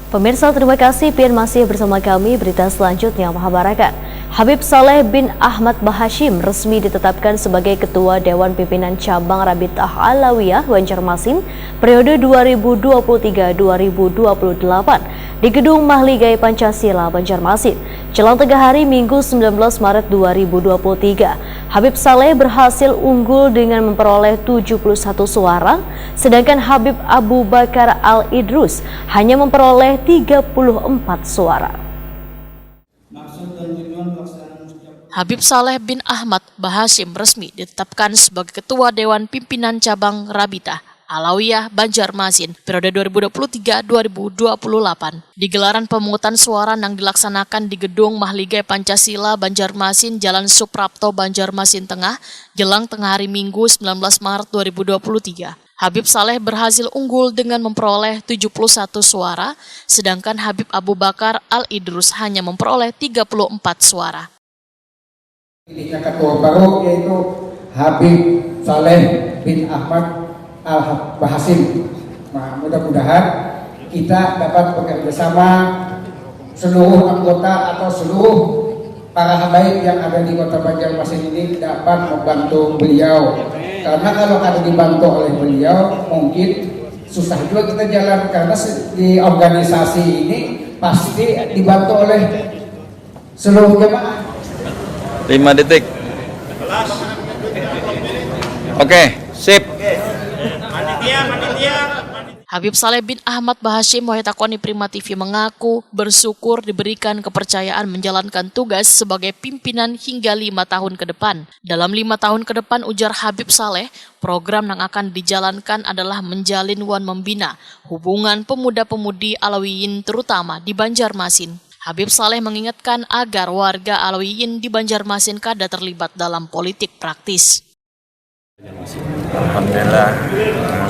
Pemirsa, terima kasih Pian masih bersama kami. Berita selanjutnya, Mahabarakat. Habib Saleh bin Ahmad Bahashim resmi ditetapkan sebagai Ketua Dewan Pimpinan Cabang Rabitah Alawiyah Banjarmasin periode 2023-2028 di Gedung Mahligai Pancasila Banjarmasin. Jelang tengah hari Minggu 19 Maret 2023, Habib Saleh berhasil unggul dengan memperoleh 71 suara, sedangkan Habib Abu Bakar Al-Idrus hanya memperoleh 34 suara. Habib Saleh bin Ahmad Bahashim resmi ditetapkan sebagai Ketua Dewan Pimpinan Cabang Rabitah Alawiyah Banjarmasin periode 2023-2028 di gelaran pemungutan suara yang dilaksanakan di Gedung Mahligai Pancasila Banjarmasin, Jalan Suprapto, Banjarmasin Tengah, jelang tengah hari Minggu 19 Maret 2023. Habib Saleh berhasil unggul dengan memperoleh 71 suara, sedangkan Habib Abu Bakar Al-Idrus hanya memperoleh 34 suara. Pilihnya ketua baru yaitu Habib Saleh bin Ahmad Al-Bahashim. Nah, mudah-mudahan kita dapat bekerja sama seluruh anggota atau seluruh para habaib yang ada di Kota Banjarmasin ini dapat membantu beliau. Karena kalau ada dibantu oleh beliau mungkin susah juga kita jalan, karena di organisasi ini pasti dibantu oleh seluruh jemaah. 5 detik. Oke, sip. Habib Saleh bin Ahmad Bahashim Wahitakoni Prima TV mengaku bersyukur diberikan kepercayaan menjalankan tugas sebagai pimpinan hingga 5 tahun ke depan. Dalam 5 tahun ke depan, ujar Habib Saleh, program yang akan dijalankan adalah menjalin wan membina hubungan pemuda-pemudi Alawiyin terutama di Banjarmasin. Habib Saleh mengingatkan agar warga Alawiyin di Banjarmasin kada terlibat dalam politik praktis. Alhamdulillah,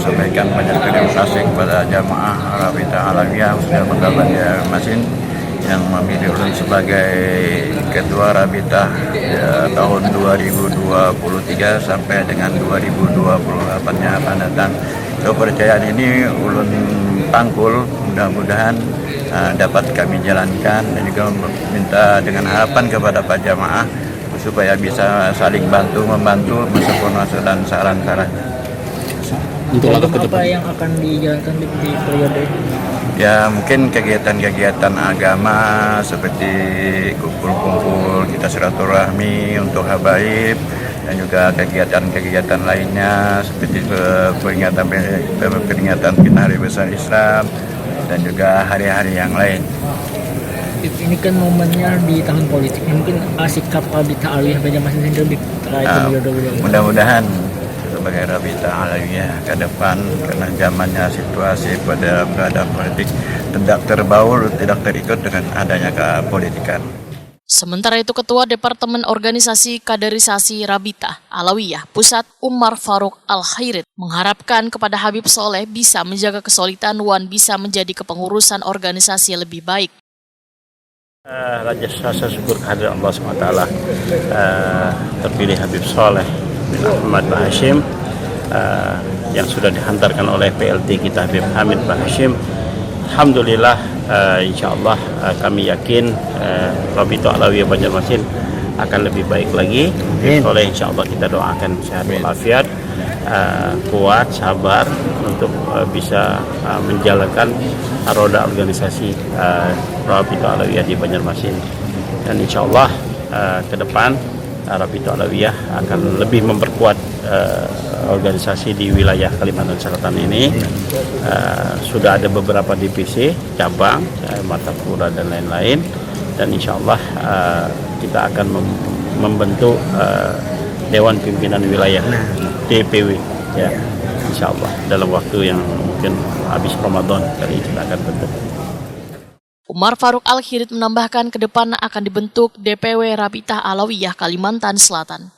sampaikan banyak terima kasih kepada jamaah Rabitah Alawiyah khususnya Kota Banjarmasin yang memilih ulun sebagai Ketua Rabitah tahun 2023 sampai dengan 2028-nya akan datang. Kepercayaan ini ulun tangkul, mudah-mudahan dapat kami jalankan, dan juga minta dengan harapan kepada Pak Jamaah supaya bisa saling membantu meskipun masukan dan saran-saran. Untuk apa yang akan dijalankan di periode? Ya, mungkin kegiatan-kegiatan agama seperti kumpul-kumpul kita silaturahmi untuk habaib, dan juga kegiatan-kegiatan lainnya seperti peringatan Hari Besar Islam dan juga hari-hari yang lain. Ini kan momennya di tahun politik, mungkin sikap Rabitah Alawiyah Banjarmasin sendiri terkait mudah-mudahan sebagai Rabitah Alawiyah ke depan, karena zamannya situasi pada keadaan politik tidak terbaur, tidak terikut dengan adanya kepolitikan. Sementara itu, Ketua Departemen Organisasi Kaderisasi Rabitah Alawiyah Pusat Umar Faruk Al-Khairit mengharapkan kepada Habib Saleh bisa menjaga kesolidan wan bisa menjadi kepengurusan organisasi lebih baik. Rasa syukur kehadirat Allah SWT, terpilih Habib Saleh bin Ahmad Bahashim yang sudah dihantarkan oleh PLT kita Habib Hamid Bahashim. Alhamdulillah, insyaAllah kami yakin Rabitah Alawiyah Banjarmasin akan lebih baik lagi. Oleh insyaAllah kita doakan sehat walafiat, kuat, sabar untuk bisa menjalankan roda organisasi Rabitah Alawiyah di Banjarmasin. Dan insyaAllah ke depan Rabitah Alawiyah akan lebih memperkuat organisasi di wilayah Kalimantan Selatan ini. Sudah ada beberapa divisi, cabang, Martapura dan lain-lain, dan insyaAllah kita akan membentuk Dewan Pimpinan Wilayah DPW, ya, insyaAllah dalam waktu yang mungkin habis Ramadan kali kita akan bentuk. Umar Faruk Al-Khairit menambahkan ke depan akan dibentuk DPW Rabitah Alawiyah Kalimantan Selatan.